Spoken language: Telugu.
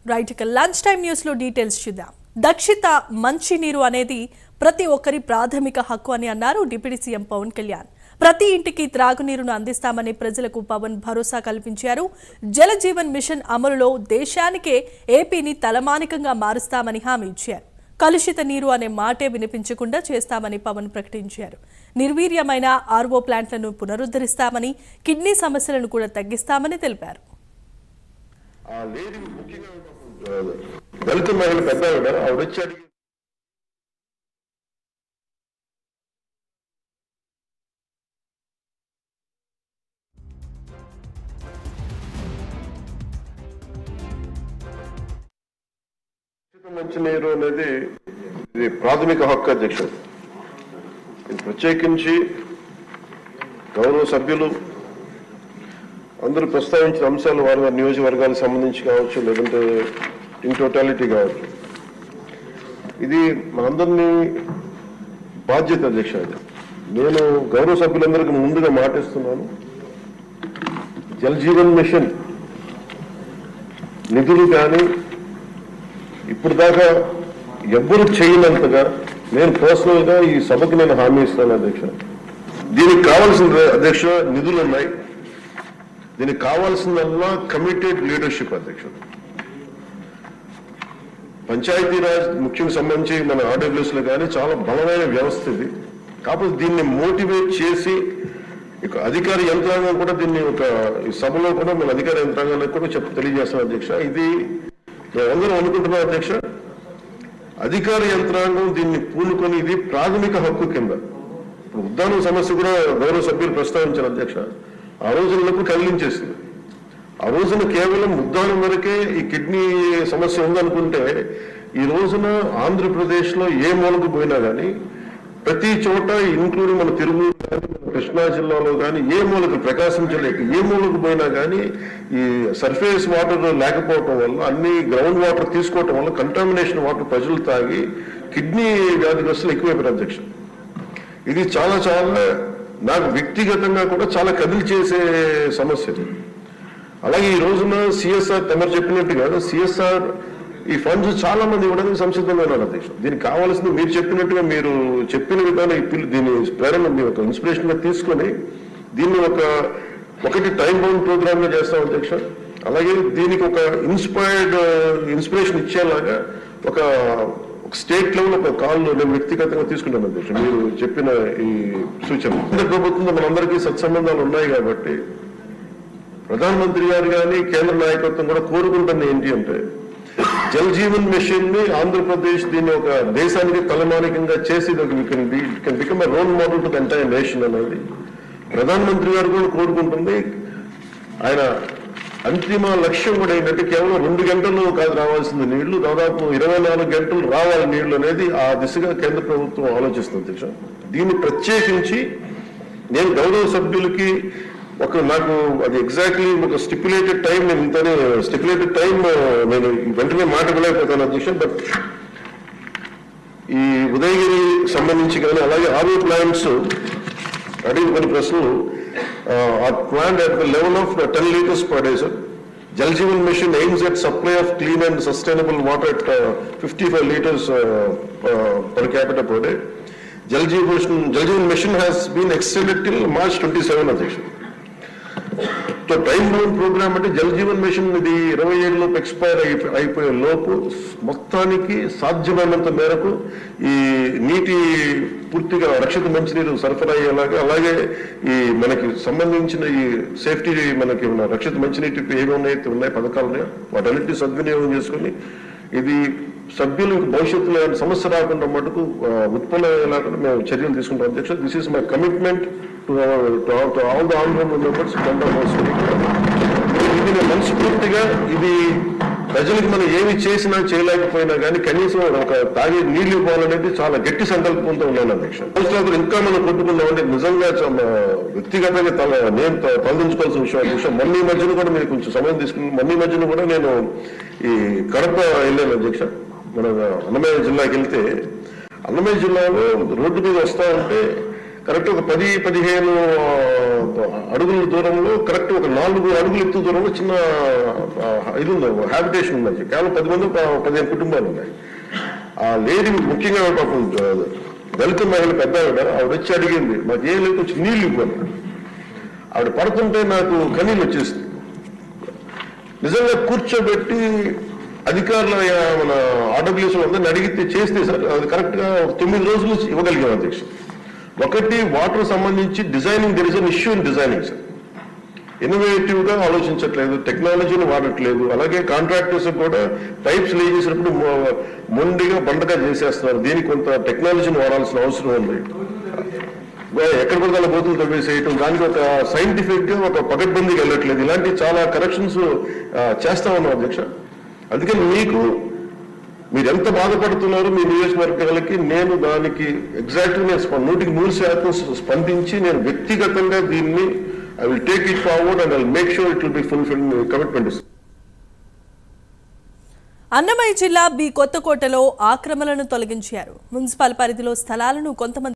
రైట్ ఇక లంచ్ టైం న్యూస్ లో డీటెయిల్స్ చూద్దాం. దక్షిత మంచినీరు అనేది ప్రతి ఒక్కరి ప్రాథమిక హక్కు అని అన్నారు డిప్యూటీ సీఎం పవన్ కళ్యాణ్. ప్రతి ఇంటికి త్రాగునీరును అందిస్తామని ప్రజలకు పవన్ భరోసా కల్పించారు. జల జీవన్ మిషన్ అమలులో దేశానికే ఏపీని తలమానికంగా మారుస్తామని హామీ ఇచ్చారు. కలుషిత నీరు అనే మాటే వినిపించకుండా చేస్తామని పవన్ ప్రకటించారు. నిర్వీర్యమైన ఆర్ఓ ప్లాంట్లను పునరుద్ధరిస్తామని, కిడ్నీ సమస్యలను కూడా తగ్గిస్తామని తెలిపారు. దళిత మహిళ పెద్ద ఆవిడ వచ్చి అడిగి మంచినీరు అనేది ఇది ప్రాథమిక హక్కు అధ్యక్షుడు. ఇది ప్రత్యేకించి గౌరవ సభ్యులు అందరూ ప్రస్తావించిన అంశాలు వారి వారి నియోజకవర్గాలకు సంబంధించి కావచ్చు, లేదంటే ఇన్ టోటాలిటీ కావచ్చు. ఇది మనందరినీ బాధ్యత అధ్యక్ష. నేను గౌరవ సభ్యులందరికీ ముందుగా మాటిస్తున్నాను, జల్ జీవన్ మిషన్ నిధులు కానీ ఇప్పుడు దాకా ఎవ్వరు చేయనంతగా నేను పర్సనల్ గా ఈ సభకు నేను హామీ ఇస్తాను అధ్యక్ష. దీనికి కావాల్సిన అధ్యక్ష నిధులు ఉన్నాయి. దీనికి కావాల్సిందల్లా కమిటెడ్ లీడర్షిప్ అధ్యక్షుడు. పంచాయతీరాజ్ ముఖ్యంగా సంబంధించి మన ఆర్డబ్ల్యూఎస్ లో కానీ చాలా బలమైన వ్యవస్థ ఇది. కాకపోతే దీన్ని మోటివేట్ చేసి ఇక అధికార యంత్రాంగం కూడా దీన్ని ఒక ఈ సభలో కూడా మన అధికార యంత్రాంగానికి కూడా తెలియజేస్తాం అధ్యక్ష. ఇది మేమందరం అనుకుంటున్నాం అధ్యక్ష, అధికార యంత్రాంగం దీన్ని పూనుకొని ఇది ప్రాథమిక హక్కు కింద. ఇప్పుడు ఉద్దానం సమస్య కూడా గౌరవ సభ్యులు ప్రస్తావించారు అధ్యక్ష. ఆ రోజులకు కదిలించేసింది. ఆ రోజున కేవలం ఉద్దానం వరకే ఈ కిడ్నీ సమస్య ఉందనుకుంటే ఈ రోజున ఆంధ్రప్రదేశ్ లో ఏ మూలకు పోయినా కానీ ప్రతి చోట ఇంక్లూడింగ్ మన తిరుమల కానీ కృష్ణా జిల్లాలో కానీ ఏ మూలకు, ప్రకాశం జిల్లాకి ఏ మూలకు పోయినా కానీ ఈ సర్ఫేస్ వాటర్ లేకపోవటం వల్ల, అన్ని గ్రౌండ్ వాటర్ తీసుకోవటం వల్ల కంటామినేషన్ వాటర్ ప్రజలు తాగి కిడ్నీ వ్యాధిగ్రస్తులు ఎక్కువైపోయారు అధ్యక్ష. ఇది చాలా చాలా నాకు వ్యక్తిగతంగా కూడా చాలా కదిలి చేసే సమస్య. అలాగే ఈ రోజున సిఎస్ఆర్ తమరు చెప్పినట్టుగా సిఎస్ఆర్ ఈ ఫండ్స్ చాలా మంది ఇవ్వడానికి సంసిద్ధంగా ఉన్నారు అధ్యక్ష. దీనికి కావాల్సింది మీరు చెప్పినట్టుగా, మీరు చెప్పిన విధానం దీని ప్రేరణ మీ ఒక ఇన్స్పిరేషన్ గా తీసుకొని దీన్ని ఒకటి టైం బౌండ్ ప్రోగ్రామ్ గా చేస్తాం అధ్యక్ష. అలాగే దీనికి ఒక ఇన్స్పిరేషన్ ఇచ్చేలాగా ఒక స్టేట్ లెవెల్ ఒక కాల్ నేను వ్యక్తిగతంగా తీసుకుంటాను అధ్యక్ష. మీరు చెప్పిన ఈ సూచన ప్రభుత్వంతో మనందరికీ సత్సంబంధాలు ఉన్నాయి కాబట్టి ప్రధానమంత్రి గారు కానీ కేంద్ర నాయకత్వం కూడా కోరుకుంటుంది ఏంటి అంటే జల్ జీవన్ మిషన్ ని ఆంధ్రప్రదేశ్ దీన్ని ఒక దేశానికి తలమానికంగా చేసి can become a role model to the entire nation అనేది ప్రధానమంత్రి గారు కూడా కోరుకుంటుంది. ఆయన అంతిమ లక్ష్యం కూడా ఏంటంటే కేవలం 2 గంటలు కాదు రావాల్సింది నీళ్లు, దాదాపు 24 గంటలు రావాలి నీళ్లు అనేది ఆ దిశగా కేంద్ర ప్రభుత్వం ఆలోచిస్తుంది అధ్యక్ష. దీన్ని ప్రత్యేకించి నేను గౌరవ సభ్యులకి నాకు అది ఎగ్జాక్ట్లీ ఒక స్టిప్యులేటెడ్ టైం, నేను ఇంతనే స్టిప్యులేటెడ్ టైం నేను వెంటనే మాట్లాడలేకపోతాను అధ్యక్ష. బట్ ఈ ఉదయగిరి సంబంధించి కానీ అలాగే ఆర్ఓ ప్లాంట్స్ అడిగిన కొన్ని ప్రశ్నలు are planned at the level of 10 liters per day, sir. Jal Jeevan Mission aims at supply of clean and sustainable water at 55 liters per capita per day. Jal Jeevan Mission has been extended till March 27, Adhyaksha. So time bound program అంటే జల్ జీవన్ మిషన్ ఇది 27 లోపు ఎక్స్పైర్ అయిపోయే లోపు మొత్తానికి సాధ్యమైనంత మేరకు ఈ నీటి పూర్తిగా రక్షిత మంచినీరు సరఫరా అయ్యేలాగా, అలాగే ఈ మనకి సంబంధించిన ఈ సేఫ్టీ మనకి ఉన్న రక్షిత మంచినీటి ఏమైతే ఉన్నాయి పథకాలు ఉన్నాయో వాటన్నిటిని సద్వినియోగం చేసుకుని ఇది సభ్యులకు భవిష్యత్తులో సమస్య రాకుండా మటుకు ఉత్పన్నమయ్యేలాగా మేము చర్యలు తీసుకుంటాం అధ్యక్ష. This is my commitment to all the honourable members. ఇది నేను మనస్ఫూర్తిగా ఇది ప్రజలకు మనం ఏమి చేసినా చేయలేకపోయినా కానీ కనీసం ఒక తాగే నీళ్లు ఇవ్వాలనేది చాలా గట్టి సంకల్పంతో ఉన్నాను అధ్యక్ష. ఇంకా మనం కొట్టుకున్నామంటే నిజంగా వ్యక్తిగతంగా నేను తలదించుకోవాల్సిన విషయం అధ్యక్ష. మొన్న మధ్యన కూడా మీరు కొంచెం సమయం తీసుకుని మొన్న మధ్యన కూడా నేను ఈ కడప వెళ్ళాను అధ్యక్ష. మన అన్నమయ్య జిల్లాకి వెళ్తే అన్నమయ్య జిల్లాలో రోడ్డు మీద వస్తా ఉంటే కరెక్ట్ ఒక 10-15 అడుగుల దూరంలో కరెక్ట్ ఒక 4 అడుగుల ఎత్తు దూరంలో చిన్న ఇది ఉంది, హ్యాబిటేషన్ ఉంది. కేవలం 10 మంది 15 కుటుంబాలు ఉన్నాయి. ఆ లేడీ ముఖ్యంగా పాపం దళిత మహిళ పెద్ద ఆవిడ వచ్చి అడిగింది, మాకు ఏం లేదు వచ్చి నీళ్ళు ఇవ్వాలి. ఆవిడ పడుతుంటే నాకు కన్నీళ్ళు వచ్చేసింది. నిజంగా కూర్చోబెట్టి అధికారుల మన ఆర్డబ్ల్యూఎస్ అందరిని అడిగితే చేస్తే సార్ అది కరెక్ట్గా 9 రోజులు ఇవ్వగలిగాం అధ్యక్ష. ఒకటి వాటర్ సంబంధించి designing, there is an issue in designing sir. Innovative గా ఆలోచించట్లేదు, టెక్నాలజీని వాడట్లేదు. అలాగే కాంట్రాక్టర్స్ కూడా పైప్స్ లే చేసినప్పుడు మొండిగా బండగా చేసేస్తున్నారు. దీనికి కొంత టెక్నాలజీని వాడాల్సిన అవసరం ఉంది. ఎక్కడ పడితే అలా బోతులు తవ్వేసేయటం, దానికి ఒక సైంటిఫిక్ గా ఒక పకడ్బందీకి వెళ్ళట్లేదు. ఇలాంటి చాలా కరెక్షన్స్ చేస్తా ఉన్నాం అధ్యక్ష. అందుకని మీరు ఎంత బాధపడుతున్నారు మీ నియోజకవర్గాలకి, నేను దానికి ఎగ్జాక్ట్గా నేను 100% స్పందించి నేను వ్యక్తిగతంగా దీన్ని I will take it forward and I will make sure it will be fulfilled commitment. Annamayya జిల్లా బి కొత్తకోటలో ఆక్రమణలను తొలగించారు. మున్సిపల్ పరిధిలో స్థలాలను కొంతమంది